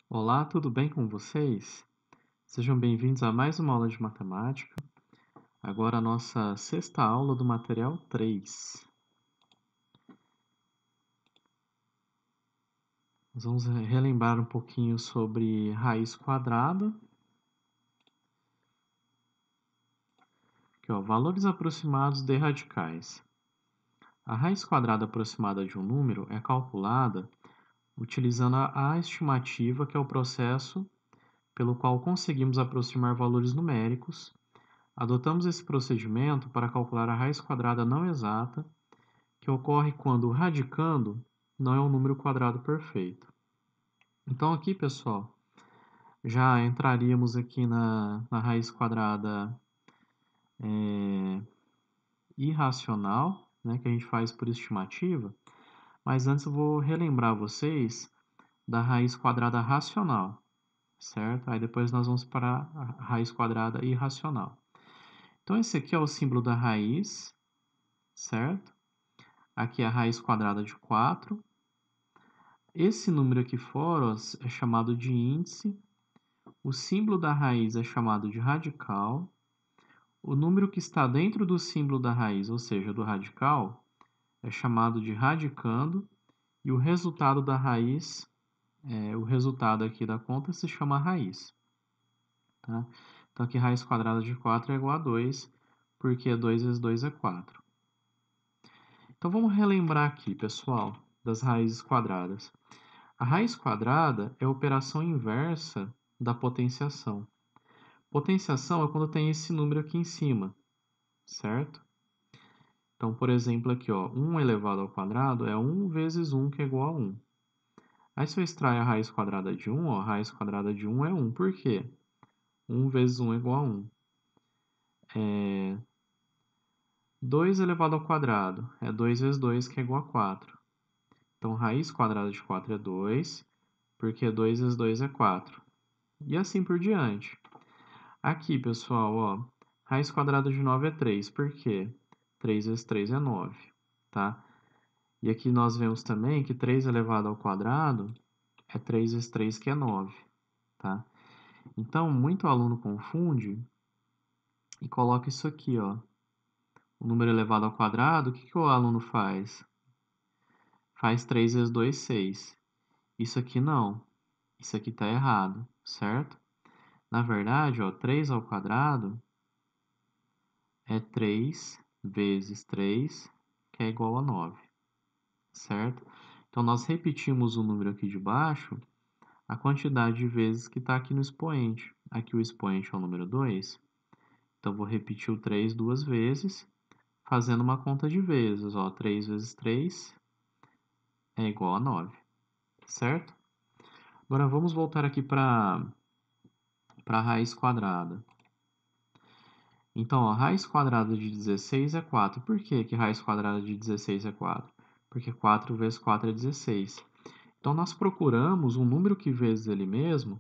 Olá, tudo bem com vocês? Sejam bem-vindos a mais uma aula de matemática. Agora a nossa sexta aula do material 3. Nós vamos relembrar um pouquinho sobre raiz quadrada. Aqui, ó, valores aproximados de radicais. A raiz quadrada aproximada de um número é calculada utilizando a estimativa, que é o processo pelo qual conseguimos aproximar valores numéricos. Adotamos esse procedimento para calcular a raiz quadrada não exata, que ocorre quando o radicando não é um número quadrado perfeito. Então aqui, pessoal, já entraríamos aqui na raiz quadrada irracional, né, que a gente faz por estimativa, mas antes eu vou relembrar vocês da raiz quadrada racional, certo? Aí depois nós vamos para a raiz quadrada irracional. Então esse aqui é o símbolo da raiz, certo? Aqui é a raiz quadrada de 4. Esse número aqui fora é chamado de índice, o símbolo da raiz é chamado de radical, o número que está dentro do símbolo da raiz, ou seja, do radical, é chamado de radicando, e o resultado da raiz, o resultado aqui da conta, se chama raiz. Tá? Então aqui raiz quadrada de 4 é igual a 2, porque 2 vezes 2 é 4. Então vamos relembrar aqui, pessoal, das raízes quadradas. A raiz quadrada é a operação inversa da potenciação. Potenciação é quando tem esse número aqui em cima, certo? Então, por exemplo, aqui, ó, 1 elevado ao quadrado é 1 vezes 1, que é igual a 1. Aí, se eu extrair a raiz quadrada de 1, ó, a raiz quadrada de 1 é 1. Por quê? 1 vezes 1 é igual a 1. 2 elevado ao quadrado é 2 vezes 2, que é igual a 4. Então, raiz quadrada de 4 é 2, porque 2 vezes 2 é 4. E assim por diante. Aqui, pessoal, ó, raiz quadrada de 9 é 3. Por quê? 3 vezes 3 é 9, tá? E aqui nós vemos também que 3 elevado ao quadrado é 3 vezes 3, que é 9, tá? Então, muito aluno confunde e coloca isso aqui, ó. O número elevado ao quadrado, o que o aluno faz? Faz 3 vezes 2, 6. Isso aqui não. Isso aqui está errado, certo? Na verdade, ó, 3 ao quadrado é 3 vezes 3, que é igual a 9, certo? Então, nós repetimos o número aqui de baixo, a quantidade de vezes que está aqui no expoente. Aqui o expoente é o número 2, então vou repetir o 3 duas vezes, fazendo uma conta de vezes. Ó, 3 vezes 3 é igual a 9, certo? Agora vamos voltar aqui para a raiz quadrada. Então, ó, raiz quadrada de 16 é 4. Por que raiz quadrada de 16 é 4? Porque 4 vezes 4 é 16. Então, nós procuramos um número que vezes ele mesmo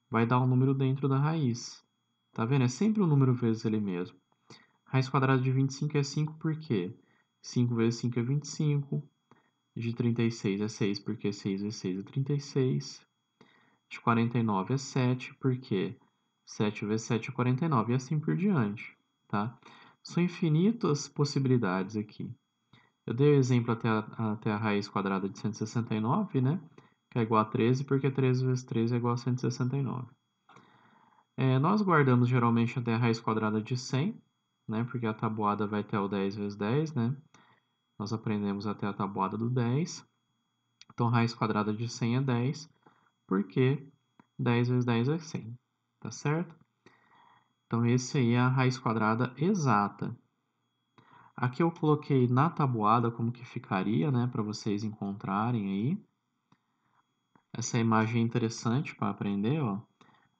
vai dar um número dentro da raiz. Tá vendo? É sempre um número vezes ele mesmo. Raiz quadrada de 25 é 5, por quê? 5 vezes 5 é 25. De 36 é 6, porque 6 vezes 6 é 36. De 49 é 7, por quê? 7 vezes 7 é 49, e assim por diante, tá? São infinitas possibilidades aqui. Eu dei o exemplo até a raiz quadrada de 169, né? Que é igual a 13, porque 13 vezes 13 é igual a 169. Nós guardamos geralmente até a raiz quadrada de 100, né? Porque a tabuada vai até o 10 vezes 10, né? Nós aprendemos até a tabuada do 10. Então, raiz quadrada de 100 é 10, porque 10 vezes 10 é 100, tá certo? Então, esse aí é a raiz quadrada exata. Aqui eu coloquei na tabuada como que ficaria, né, para vocês encontrarem aí. Essa imagem é interessante para aprender, ó.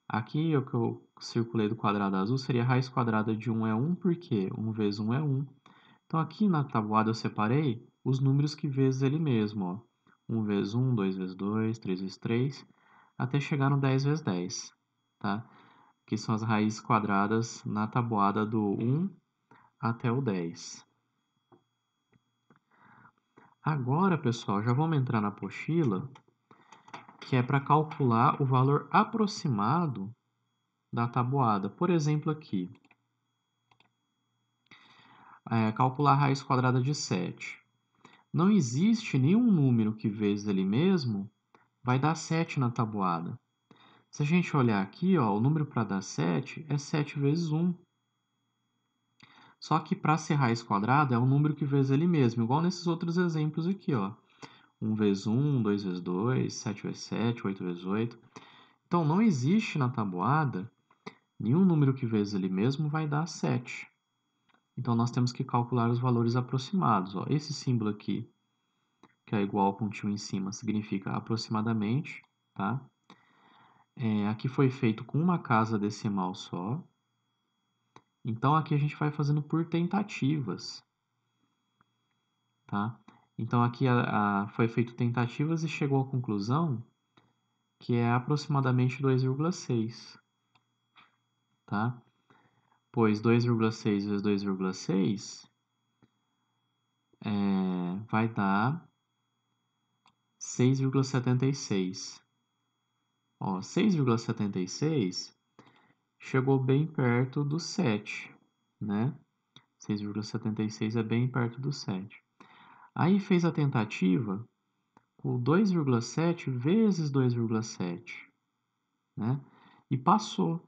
Aqui o que eu circulei do quadrado azul seria a raiz quadrada de 1 é 1, porque 1 vezes 1 é 1. Então, aqui na tabuada eu separei os números que vezes ele mesmo, ó. 1 vezes 1, 2 vezes 2, 3 vezes 3, até chegar no 10 vezes 10, tá? Que são as raízes quadradas na tabuada do 1 até o 10. Agora, pessoal, já vamos entrar na apostila que é para calcular o valor aproximado da tabuada. Por exemplo, aqui, calcular a raiz quadrada de 7. Não existe nenhum número que vezes ele mesmo vai dar 7 na tabuada. Se a gente olhar aqui, ó, o número para dar 7 é 7 vezes 1. Só que para ser raiz quadrada é um número que vezes ele mesmo, igual nesses outros exemplos aqui, ó. 1 vezes 1, 2 vezes 2, 7 vezes 7, 8 vezes 8. Então, não existe na tabuada nenhum número que vezes ele mesmo vai dar 7. Então, nós temos que calcular os valores aproximados. Ó. Esse símbolo aqui, que é igual ao pontinho em cima, significa aproximadamente, tá? Aqui foi feito com uma casa decimal só. Então, aqui a gente vai fazendo por tentativas, tá? Então, aqui foi feito tentativas e chegou à conclusão que é aproximadamente 2,6, tá? Pois 2,6 vezes 2,6 vai dar 6,76. 6,76 chegou bem perto do 7, né? 6,76 é bem perto do 7. Aí fez a tentativa com 2,7 vezes 2,7, né? E passou.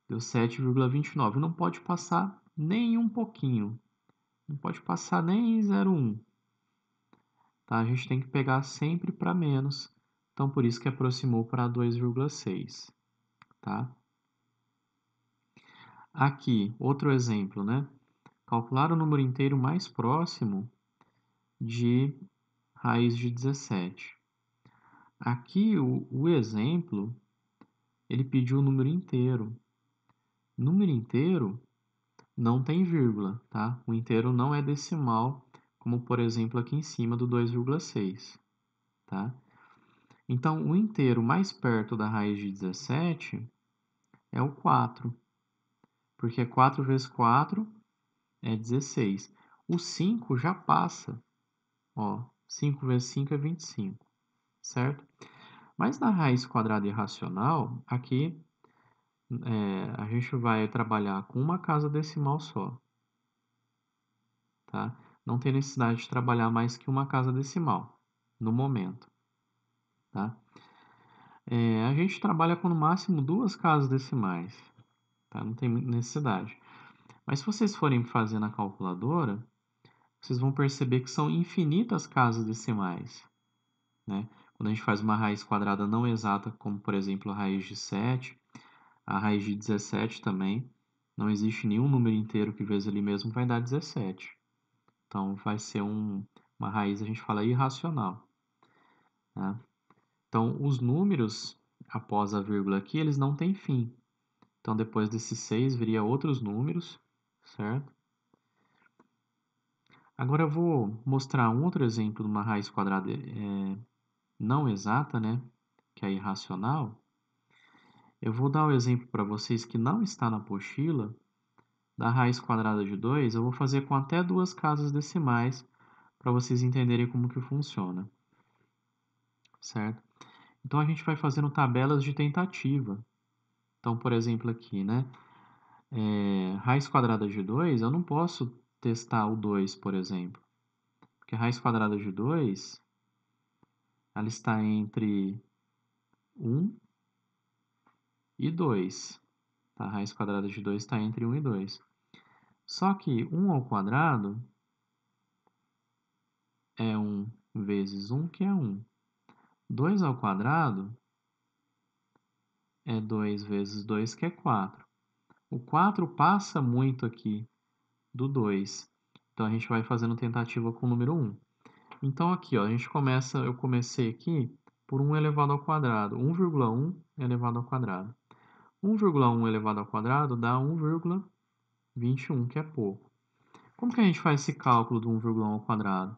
Deu 7,29. Não pode passar nem um pouquinho. Não pode passar nem 0,1. Tá? A gente tem que pegar sempre para menos. Então, por isso que aproximou para 2,6. Tá? Aqui, outro exemplo, né? Calcular o número inteiro mais próximo de raiz de 17. Aqui, o exemplo, ele pediu o número inteiro. Número inteiro não tem vírgula, tá? O inteiro não é decimal, como, por exemplo, aqui em cima do 2,6, tá? Então, o inteiro mais perto da raiz de 17 é o 4, porque 4 vezes 4 é 16. O 5 já passa, ó, 5 vezes 5 é 25, certo? Mas na raiz quadrada irracional, aqui a gente vai trabalhar com uma casa decimal só, tá? Não tem necessidade de trabalhar mais que uma casa decimal, no momento, tá? A gente trabalha com no máximo 2 casas decimais, tá? Não tem necessidade. Mas se vocês forem fazer na calculadora, vocês vão perceber que são infinitas casas decimais, né? Quando a gente faz uma raiz quadrada não exata, como por exemplo a raiz de 7, a raiz de 17 também, não existe nenhum número inteiro que vezes ele mesmo vai dar 17. Então vai ser uma raiz, a gente fala irracional, né? Então os números após a vírgula aqui, eles não têm fim. Então depois desses 6 viria outros números, certo? Agora eu vou mostrar um outro exemplo de uma raiz quadrada não exata, né? Que é irracional. Eu vou dar o exemplo para vocês que não está na apostila, da raiz quadrada de 2, eu vou fazer com até 2 casas decimais, para vocês entenderem como que funciona, certo? Então, a gente vai fazendo tabelas de tentativa. Então, por exemplo, aqui, né? Raiz quadrada de 2, eu não posso testar o 2, por exemplo. Porque a raiz quadrada de 2, ela está entre 1 e 2. Tá? A raiz quadrada de 2 está entre 1 e 2. Só que 1 ao quadrado é 1 vezes 1, que é 1. 2 ao quadrado é 2 vezes 2, que é 4. O 4 passa muito aqui do 2. Então, a gente vai fazendo tentativa com o número 1. Então, aqui, ó, eu comecei aqui por 1 elevado ao quadrado. 1,1 elevado ao quadrado. 1,1 elevado ao quadrado dá 1,21, que é pouco. Como que a gente faz esse cálculo do 1,1 ao quadrado?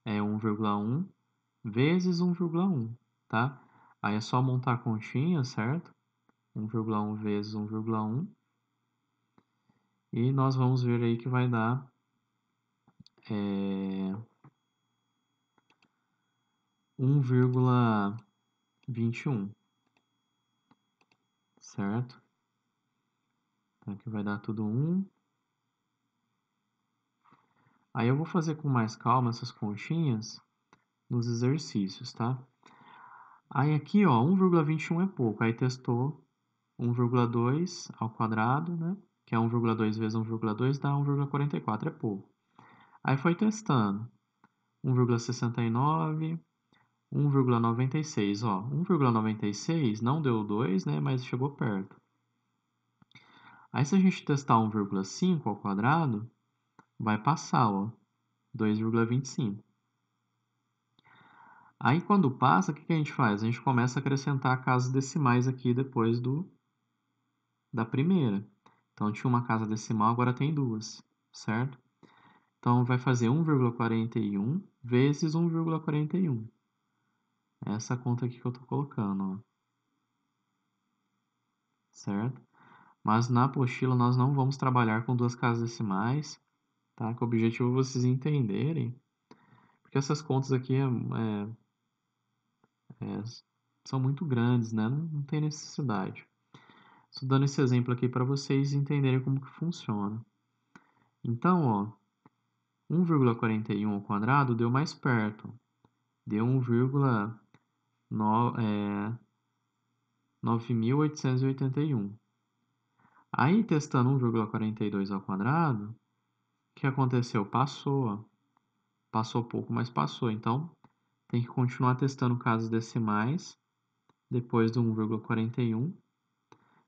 É 1,1 vezes 1,1, tá? Aí é só montar a continha, certo? 1,1 vezes 1,1. E nós vamos ver aí que vai dar 1,21. 21, certo? Então, aqui vai dar tudo 1. Aí eu vou fazer com mais calma essas continhas nos exercícios, tá? Aí aqui, ó, 1,21 é pouco. Aí testou 1,2 ao quadrado, né? Que é 1,2 vezes 1,2 dá 1,44, é pouco. Aí foi testando. 1,69, 1,96, ó. 1,96 não deu 2, né? Mas chegou perto. Aí se a gente testar 1,5 ao quadrado, vai passar, ó. 2,25. Aí quando passa, o que a gente faz? A gente começa a acrescentar casas decimais aqui depois da primeira. Então tinha uma casa decimal, agora tem duas, certo? Então vai fazer 1,41 vezes 1,41. Essa conta aqui que eu estou colocando, ó. Certo? Mas na apostila nós não vamos trabalhar com duas casas decimais, tá? Que o objetivo é vocês entenderem, porque essas contas aqui são muito grandes, né? Não tem necessidade. Estou dando esse exemplo aqui para vocês entenderem como que funciona. Então, ó, 1,41 ao quadrado deu mais perto. Deu 1,9881. Aí, testando 1,42 ao quadrado, o que aconteceu? Passou, ó. Passou pouco, mas passou. Então, tem que continuar testando casas decimais depois do 1,41.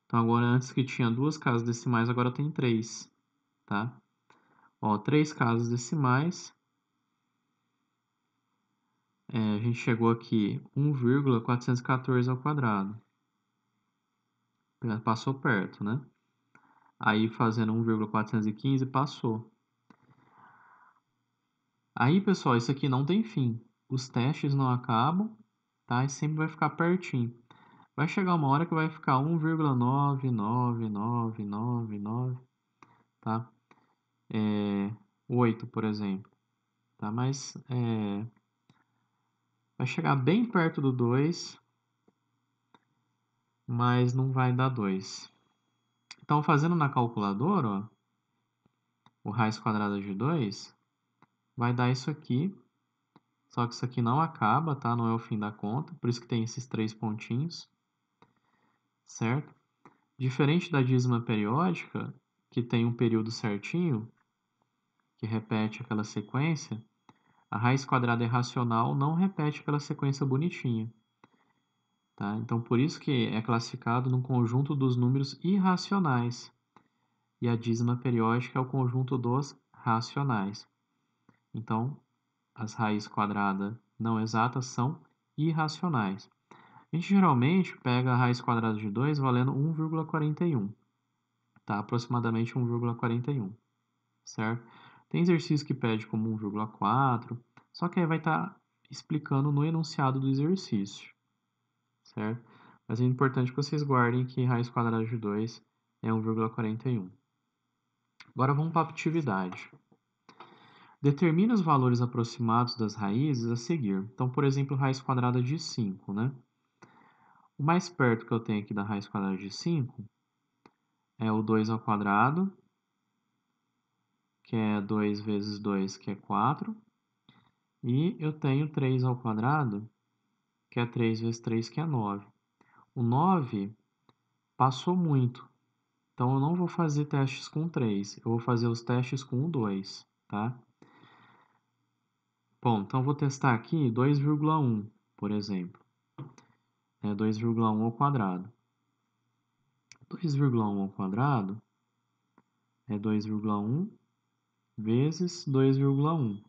Então, agora, antes que tinha duas casas decimais, agora tem três, tá? Ó, três casas decimais. A gente chegou aqui 1,414 ao quadrado. Passou perto, né? Aí, fazendo 1,415, passou. Aí, pessoal, isso aqui não tem fim. Os testes não acabam, tá? E sempre vai ficar pertinho. Vai chegar uma hora que vai ficar 1,99999, tá? 8, por exemplo, tá? Mas vai chegar bem perto do 2, mas não vai dar 2. Então, fazendo na calculadora, ó, o raiz quadrada de 2 vai dar isso aqui, só que isso aqui não acaba, tá? Não é o fim da conta, por isso que tem esses três pontinhos, certo? Diferente da dízima periódica, que tem um período certinho, que repete aquela sequência, a raiz quadrada irracional não repete aquela sequência bonitinha. Tá? Então, por isso que é classificado no conjunto dos números irracionais. E a dízima periódica é o conjunto dos racionais. Então, as raízes quadradas não exatas são irracionais. A gente geralmente pega a raiz quadrada de 2 valendo 1,41. Tá? Aproximadamente 1,41. Certo? Tem exercício que pede como 1,4, só que aí vai estar explicando no enunciado do exercício, certo? Mas é importante que vocês guardem que raiz quadrada de 2 é 1,41. Agora vamos para a atividade. Determine os valores aproximados das raízes a seguir. Então, por exemplo, raiz quadrada de 5, né? O mais perto que eu tenho aqui da raiz quadrada de 5 é o 2 ao quadrado, que é 2 vezes 2, que é 4. E eu tenho 3 ao quadrado, que é 3 vezes 3, que é 9. O 9 passou muito, então eu não vou fazer testes com 3, eu vou fazer os testes com o 2, tá? Bom, então eu vou testar aqui 2,1, por exemplo. 2,1 ao quadrado. 2,1 ao quadrado é 2,1 vezes 2,1.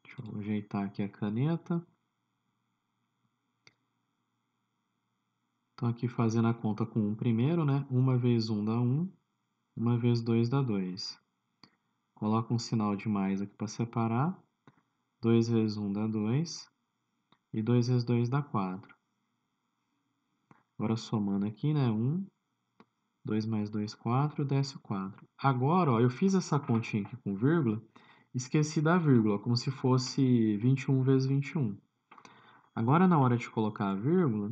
Deixa eu ajeitar aqui a caneta. Então, aqui fazendo a conta com 1 primeiro, né? 1 vezes 1 dá 1, 1 vezes 2 dá 2. Coloca um sinal de mais aqui para separar. 2 vezes 1 dá 2. E 2 vezes 2 dá 4. Agora, somando aqui, né? 1, 2 mais 2, 4, desce o 4. Agora, ó, eu fiz essa continha aqui com vírgula esqueci da vírgula, como se fosse 21 vezes 21. Agora, na hora de colocar a vírgula,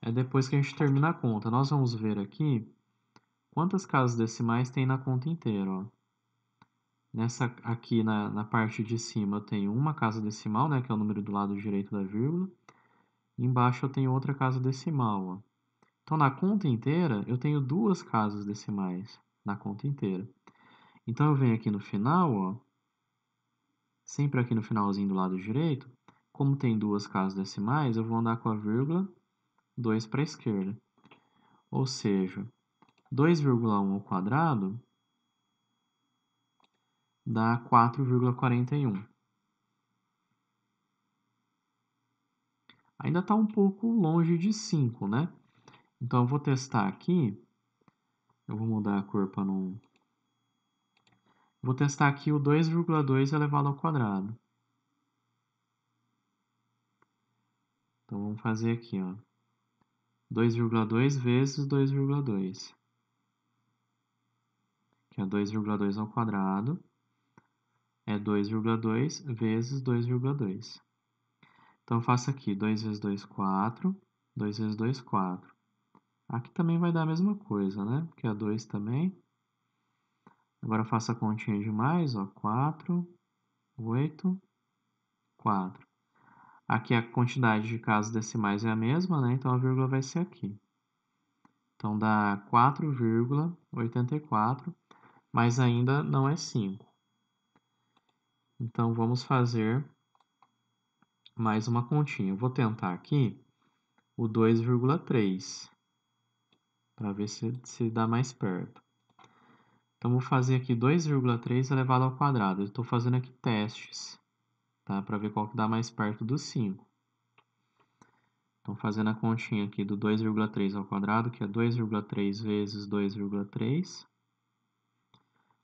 é depois que a gente termina a conta. Nós vamos ver aqui quantas casas decimais tem na conta inteira. Ó. Aqui na parte de cima eu tenho uma casa decimal, né, que é o número do lado direito da vírgula. E embaixo eu tenho outra casa decimal. Ó. Então, na conta inteira, eu tenho duas casas decimais na conta inteira. Então, eu venho aqui no final, ó, sempre aqui no finalzinho do lado direito, como tem duas casas decimais, eu vou andar com a vírgula 2 para a esquerda. Ou seja, 2,1 ao quadrado dá 4,41. Ainda está um pouco longe de 5, né? Então, eu vou testar aqui. Eu vou mudar a cor para não... Vou testar aqui o 2,2 elevado ao quadrado. Então, vamos fazer aqui, ó. 2,2 vezes 2,2, que é 2,2 ao quadrado, é 2,2 vezes 2,2. Então, eu faço aqui 2 vezes 2, 4, 2 vezes 2, 4. Aqui também vai dar a mesma coisa, né? Que é 2 também. Agora eu faço a continha de mais, ó, 4, 8, 4. Aqui a quantidade de casas decimais é a mesma, né? Então a vírgula vai ser aqui. Então dá 4,84, mas ainda não é 5. Então vamos fazer mais uma continha. Eu vou tentar aqui o 2,3 para ver se dá mais perto. Então vou fazer aqui 2,3 elevado ao quadrado. Eu estou fazendo aqui testes, tá? Para ver qual que dá mais perto do 5. Então, fazendo a continha aqui do 2,3 ao quadrado, que é 2,3 vezes 2,3.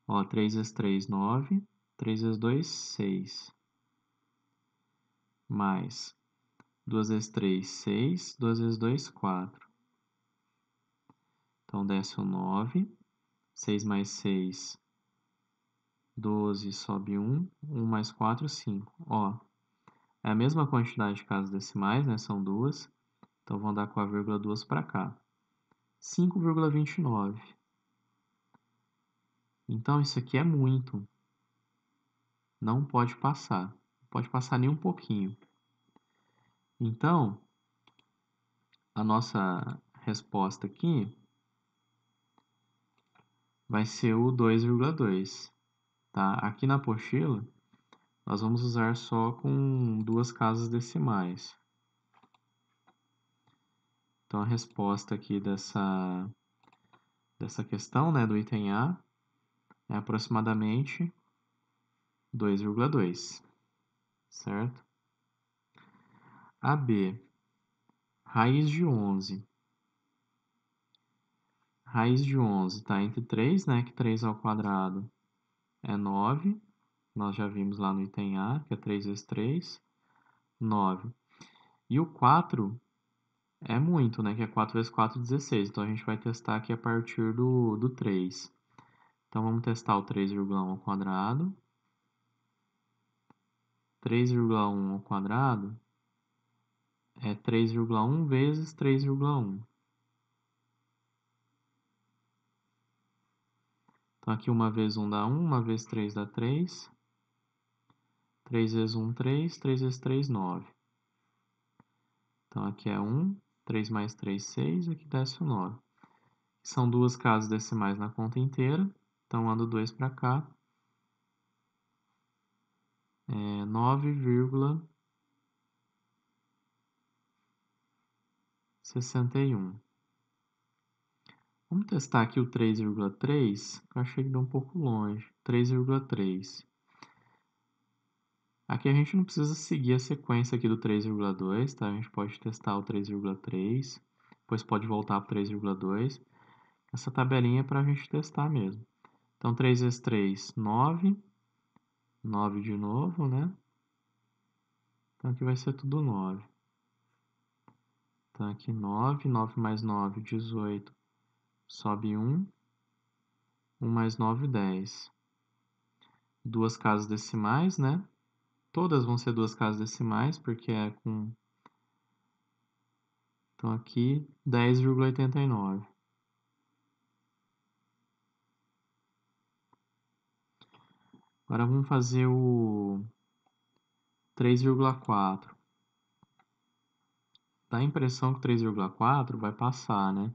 Ó, 3 vezes 3, 9. 3 vezes 2, 6. Mais 2 vezes 3, 6. 2 vezes 2, 4. Então, desce o 9. 6 mais 6, 12, sobe 1. 1 mais 4, 5. Ó, é a mesma quantidade de casas decimais, né? São duas. Então, vou andar com a vírgula 2 para cá. 5,29. Então, isso aqui é muito. Não pode passar. Não pode passar nem um pouquinho. Então, a nossa resposta aqui vai ser o 2,2. Tá? Aqui na apostila, nós vamos usar só com duas casas decimais. Então, a resposta aqui dessa questão, né, do item A, é aproximadamente 2,2, certo? A B, raiz de 11. Raiz de 11 está entre 3, né, que 3 ao quadrado é 9. Nós já vimos lá no item A, que é 3 vezes 3, 9. E o 4 é muito, né, que é 4 vezes 4, 16. Então, a gente vai testar aqui a partir do 3. Então, vamos testar o 3,1 ao quadrado. 3,1 ao quadrado é 3,1 vezes 3,1. Então, aqui 1 vezes 1 dá 1, 1 vezes 3 dá 3. 3 vezes 1, 3. 3 vezes 3, 9. Então, aqui é 1. 3 mais 3, 6. Aqui desce o 9. São duas casas decimais na conta inteira. Então, ando 2 para cá. É 9,61. Vamos testar aqui o 3,3. Eu achei que deu um pouco longe. 3,3. Aqui a gente não precisa seguir a sequência aqui do 3,2, tá? A gente pode testar o 3,3. Depois pode voltar para o 3,2. Essa tabelinha é para a gente testar mesmo. Então, 3 vezes 3, 9. 9 de novo, né? Então, aqui vai ser tudo 9. Então, aqui 9. 9 mais 9, 18. Sobe 1. 1 mais 9, 10. duas casas decimais, né? Todas vão ser duas casas decimais, porque é com... Então, aqui, 10,89. Agora, vamos fazer o 3,4. Dá a impressão que 3,4 vai passar, né?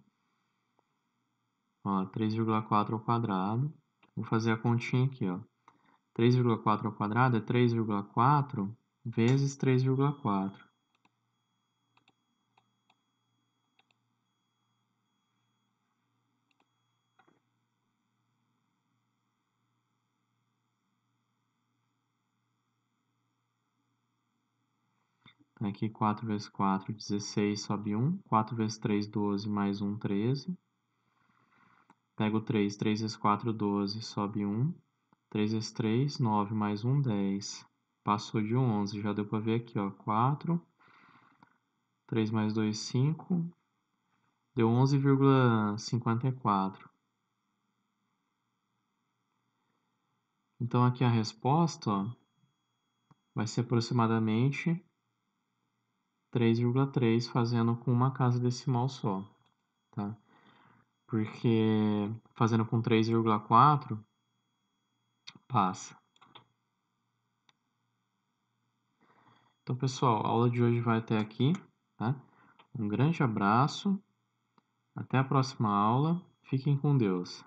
Ó, 3,4 ao quadrado. Vou fazer a continha aqui, ó. 3,4 ao quadrado é 3,4 vezes 3,4. Então, aqui 4 vezes 4, 16, sobe 1. 4 vezes 3, 12, mais 1, 13. Pego 3, 3 vezes 4, 12, sobe 1. 3 vezes 3, 9, mais 1, 10. Passou de 11, já deu para ver aqui, ó. 4, 3 mais 2, 5. Deu 11,54. Então, aqui a resposta, ó, vai ser aproximadamente 3,3, fazendo com uma casa decimal só, tá? Porque fazendo com 3,4, passa. Então, pessoal, a aula de hoje vai até aqui, tá? Um grande abraço, até a próxima aula, fiquem com Deus.